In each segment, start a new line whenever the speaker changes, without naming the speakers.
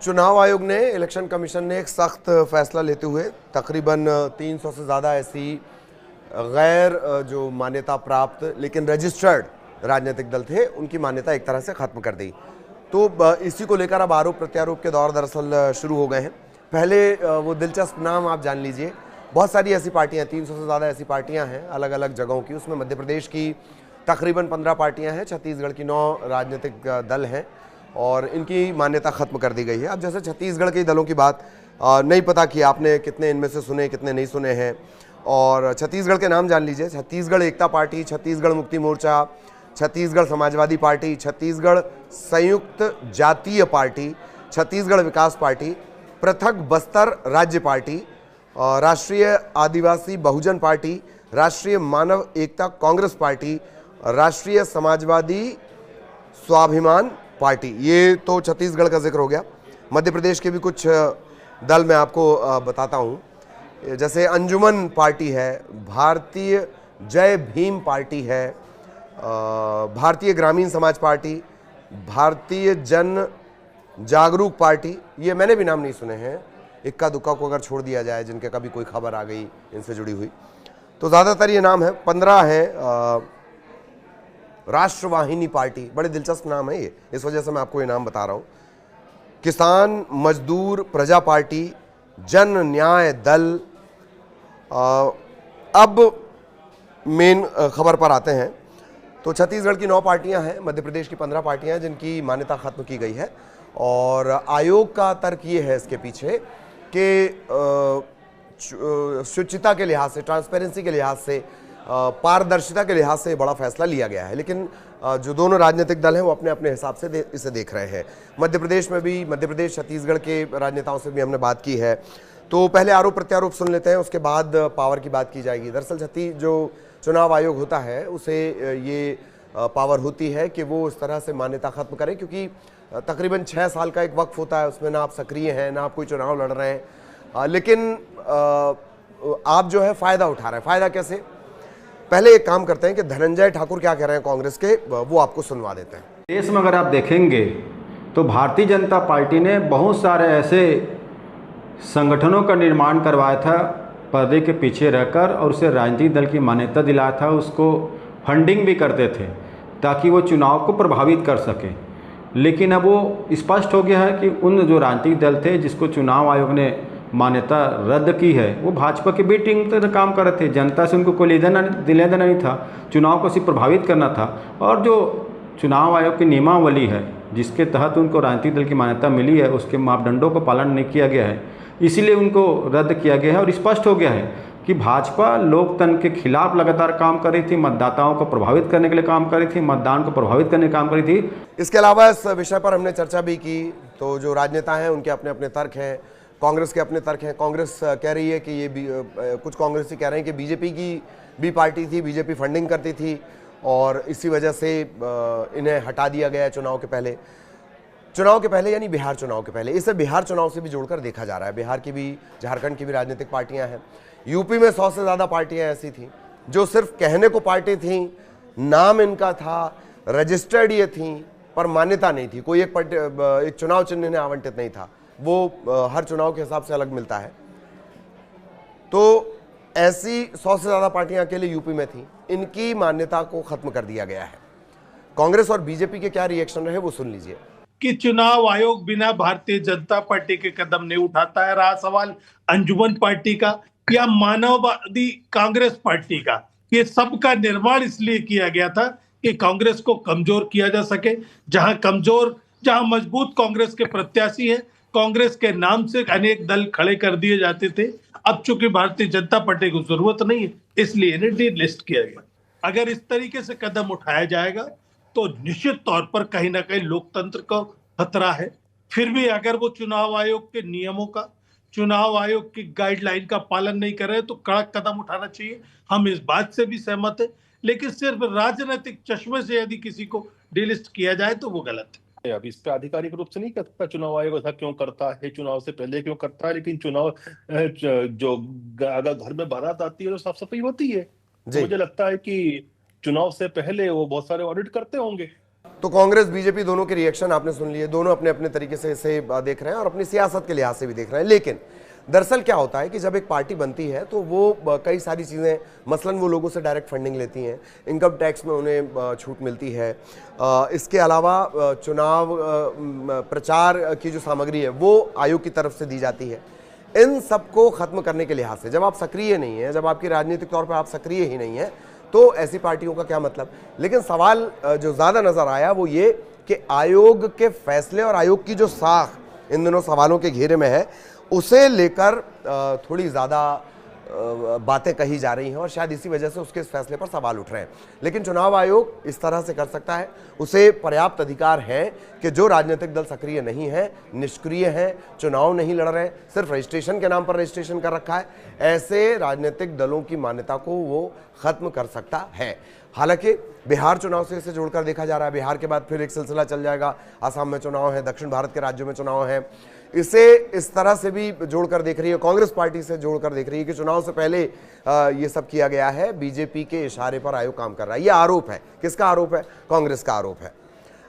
चुनाव आयोग ने, इलेक्शन कमीशन ने एक सख्त फैसला लेते हुए तकरीबन 300 से ज़्यादा ऐसी गैर जो मान्यता प्राप्त लेकिन रजिस्टर्ड राजनीतिक दल थे, उनकी मान्यता एक तरह से ख़त्म कर दी। तो इसी को लेकर अब आरोप प्रत्यारोप के दौर दरअसल शुरू हो गए हैं। पहले वो दिलचस्प नाम आप जान लीजिए, बहुत सारी ऐसी पार्टियां, 300 से ज़्यादा ऐसी पार्टियां हैं अलग अलग जगहों की। उसमें मध्य प्रदेश की तकरीबन 15 पार्टियां हैं, छत्तीसगढ़ की 9 राजनीतिक दल हैं और इनकी मान्यता ख़त्म कर दी गई है। अब जैसे छत्तीसगढ़ के दलों की बात, नहीं पता कि आपने कितने इनमें से सुने, कितने नहीं सुने हैं। और छत्तीसगढ़ के नाम जान लीजिए: छत्तीसगढ़ एकता पार्टी, छत्तीसगढ़ मुक्ति मोर्चा, छत्तीसगढ़ समाजवादी पार्टी, छत्तीसगढ़ संयुक्त जातीय पार्टी, छत्तीसगढ़ विकास पार्टी, पृथक बस्तर राज्य पार्टी, राष्ट्रीय आदिवासी बहुजन पार्टी, राष्ट्रीय मानव एकता कांग्रेस पार्टी, राष्ट्रीय समाजवादी स्वाभिमान पार्टी। ये तो छत्तीसगढ़ का जिक्र हो गया। मध्य प्रदेश के भी कुछ दल मैं आपको बताता हूँ, जैसे अंजुमन पार्टी है, भारतीय जय भीम पार्टी है, भारतीय ग्रामीण समाज पार्टी, भारतीय जन जागरूक पार्टी। ये मैंने भी नाम नहीं सुने हैं, इक्का दुक्का को अगर छोड़ दिया जाए जिनके कभी कोई खबर आ गई इनसे जुड़ी हुई, तो ज़्यादातर ये नाम है। 15 है राष्ट्रवाहिनी पार्टी, बड़े दिलचस्प नाम है ये, इस वजह से मैं आपको ये नाम बता रहा हूँ। किसान मजदूर प्रजा पार्टी, जन न्याय दल। अब मेन खबर पर आते हैं। तो छत्तीसगढ़ की 9 पार्टियां हैं, मध्य प्रदेश की 15 पार्टियां हैं जिनकी मान्यता खत्म की गई है। और आयोग का तर्क ये है इसके पीछे कि शुचिता के लिहाज से, ट्रांसपेरेंसी के लिहाज से, पारदर्शिता के लिहाज से बड़ा फैसला लिया गया है। लेकिन जो दोनों राजनीतिक दल हैं वो अपने अपने हिसाब से इसे देख रहे हैं। मध्य प्रदेश में भी, मध्य प्रदेश छत्तीसगढ़ के राजनेताओं से भी हमने बात की है। तो पहले आरोप प्रत्यारोप सुन लेते हैं, उसके बाद पावर की बात की जाएगी। दरअसल जो चुनाव आयोग होता है उसे ये पावर होती है कि वो इस तरह से मान्यता खत्म करे, क्योंकि तकरीबन 6 साल का एक वक्फ होता है, उसमें ना आप सक्रिय हैं, ना आप कोई चुनाव लड़ रहे हैं, लेकिन आप जो है फ़ायदा उठा रहे हैं। फ़ायदा कैसे? पहले एक काम करते हैं कि धनंजय ठाकुर क्या कह रहे हैं कांग्रेस के, वो आपको सुनवा देते हैं।
देश में अगर आप देखेंगे तो भारतीय जनता पार्टी ने बहुत सारे ऐसे संगठनों का निर्माण करवाया था पर्दे के पीछे रहकर, और उसे राजनीतिक दल की मान्यता दिलाया था, उसको फंडिंग भी करते थे ताकि वो चुनाव को प्रभावित कर सके। लेकिन अब वो स्पष्ट हो गया है कि उन जो राजनीतिक दल थे जिसको चुनाव आयोग ने मान्यता रद्द की है, वो भाजपा के बी टीम तरह काम कर रहे थे। जनता से उनको कोई लेना देना नहीं था, चुनाव को सिर्फ प्रभावित करना था। और जो चुनाव आयोग की नियमावली है जिसके तहत उनको राजनीतिक दल की मान्यता मिली है, उसके मापदंडों को पालन नहीं किया गया है, इसीलिए उनको रद्द किया गया है। और स्पष्ट हो गया है कि भाजपा लोकतंत्र के खिलाफ लगातार काम कर रही थी, मतदाताओं को प्रभावित करने के लिए काम कर रही थी, मतदान को प्रभावित करने का काम कर रही थी।
इसके अलावा इस विषय पर हमने चर्चा भी की। तो जो राजनेता हैं उनके अपने अपने तर्क हैं, कांग्रेस के अपने तर्क हैं। कांग्रेस कह रही है कि ये कुछ कांग्रेसी कह रहे हैं कि बीजेपी की भी पार्टी थी, बीजेपी फंडिंग करती थी और इसी वजह से इन्हें हटा दिया गया चुनाव के पहले। चुनाव के पहले यानी बिहार चुनाव के पहले, इसे बिहार चुनाव से भी जोड़कर देखा जा रहा है। बिहार की भी, झारखंड की भी राजनीतिक पार्टियां हैं। यूपी में 100 से ज़्यादा पार्टियां ऐसी थीं जो सिर्फ कहने को पार्टी थीं, नाम इनका था, रजिस्टर्ड ये थीं, पर मान्यता नहीं थी। कोई एक चुनाव चिन्ह इन्हें आवंटित नहीं था, वो हर चुनाव के हिसाब से अलग मिलता है। तो ऐसी 100 से ज़्यादा पार्टियां अकेले यूपी में थीं, इनकी मान्यता को खत्म कर दिया गया है। कांग्रेस और बीजेपी के क्या रिएक्शन रहे वो सुन लीजिए।
कि चुनाव आयोग बिना भारतीय जनता पार्टी के कदम नहीं उठाता है। रहा सवाल अंजुमन पार्टी का या मानववादी कांग्रेस पार्टी का, ये सबका निर्माण इसलिए किया गया था कि कांग्रेस को कमजोर किया जा सके। जहां मजबूत कांग्रेस के प्रत्याशी हैं, कांग्रेस के नाम से अनेक दल खड़े कर दिए जाते थे। अब चूंकि भारतीय जनता पार्टी को जरूरत नहीं है, इसलिए इन्हें डिलिस्ट किया गया। अगर इस तरीके से कदम उठाया जाएगा तो निश्चित तौर पर कहीं ना कहीं लोकतंत्र को खतरा है। फिर भी अगर वो चुनाव आयोग के नियमों का, चुनाव आयोग की गाइडलाइन का पालन नहीं कर रहे तो कड़क कदम उठाना चाहिए। हम इस बात से भी सहमत है, लेकिन सिर्फ राजनीतिक चश्मे से यदि किसी को डिलिस्ट किया जाए तो वो गलत है।
अब इस पे आधिकारिक रूप से नहीं कह सकता चुनाव आयोग ऐसा क्यों करता है, चुनाव से पहले क्यों करता है, लेकिन चुनाव जो अगर घर में बारात आती है तो साफ सफाई होती है। तो मुझे लगता है कि चुनाव से पहले वो बहुत सारे ऑडिट करते होंगे।
तो कांग्रेस बीजेपी दोनों के रिएक्शन आपने सुन लिए, दोनों अपने अपने तरीके से इसे देख रहे हैं और अपनी सियासत के लिहाज से भी देख रहे हैं। लेकिन दरअसल क्या होता है कि जब एक पार्टी बनती है तो वो कई सारी चीज़ें, मसलन वो लोगों से डायरेक्ट फंडिंग लेती हैं, इनकम टैक्स में उन्हें छूट मिलती है, इसके अलावा चुनाव प्रचार की जो सामग्री है वो आयोग की तरफ से दी जाती है। इन सबको ख़त्म करने के लिहाज से जब आप सक्रिय नहीं हैं, जब आपकी राजनीतिक तौर पर आप सक्रिय ही नहीं हैं, तो ऐसी पार्टियों का क्या मतलब। लेकिन सवाल जो ज़्यादा नज़र आया वो ये कि आयोग के फैसले और आयोग की जो साख इन दोनों सवालों के घेरे में है, उसे लेकर थोड़ी ज़्यादा बातें कही जा रही हैं और शायद इसी वजह से उसके इस फैसले पर सवाल उठ रहे हैं। लेकिन चुनाव आयोग इस तरह से कर सकता है, उसे पर्याप्त अधिकार है कि जो राजनीतिक दल सक्रिय नहीं है, निष्क्रिय हैं, चुनाव नहीं लड़ रहे, सिर्फ रजिस्ट्रेशन के नाम पर रजिस्ट्रेशन कर रखा है, ऐसे राजनीतिक दलों की मान्यता को वो खत्म कर सकता है। हालांकि बिहार चुनाव से इसे जोड़कर देखा जा रहा है, बिहार के बाद फिर एक सिलसिला चल जाएगा, असम में चुनाव है, दक्षिण भारत के राज्यों में चुनाव है। इसे इस तरह से भी जोड़कर देख रही है कांग्रेस पार्टी, से जोड़कर देख रही है कि चुनाव से पहले ये सब किया गया है, बीजेपी के इशारे पर आयोग काम कर रहा है। ये आरोप है, किसका आरोप है? कांग्रेस का आरोप है।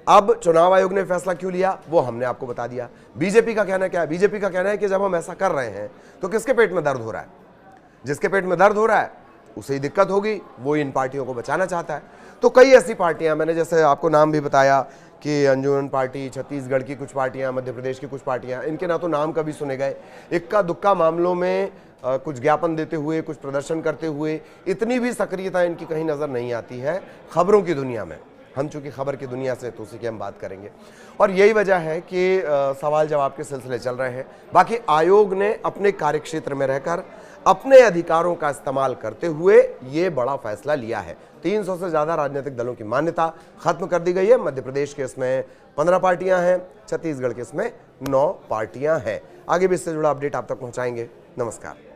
अब चुनाव आयोग ने फैसला क्यों लिया वो हमने आपको बता दिया। बीजेपी का कहना क्या है? बीजेपी का कहना है कि जब हम ऐसा कर रहे हैं तो किसके पेट में दर्द हो रहा है? जिसके पेट में दर्द हो रहा है उसे ही दिक्कत होगी, वो इन पार्टियों को बचाना चाहता है। तो कई ऐसी पार्टियां, मैंने जैसे आपको नाम भी बताया कि अंजुमन पार्टी, छत्तीसगढ़ की कुछ पार्टियां, मध्य प्रदेश की कुछ पार्टियां, इनके ना तो नाम कभी सुने गए, इक्का दुक्का मामलों में कुछ ज्ञापन देते हुए, कुछ प्रदर्शन करते हुए, इतनी भी सक्रियता इनकी कहीं नज़र नहीं आती है खबरों की दुनिया में। हम चूंकि खबर की दुनिया से, तो उसी की हम बात करेंगे और यही वजह है कि सवाल जवाब के सिलसिले चल रहे हैं। बाकी आयोग ने अपने कार्यक्षेत्र में रहकर अपने अधिकारों का इस्तेमाल करते हुए ये बड़ा फैसला लिया है। 300 से ज़्यादा राजनीतिक दलों की मान्यता खत्म कर दी गई है। मध्य प्रदेश के इसमें 15 पार्टियां हैं, छत्तीसगढ़ के इसमें 9 पार्टियां हैं। आगे भी इससे जुड़ा अपडेट आप तक पहुंचाएंगे। नमस्कार।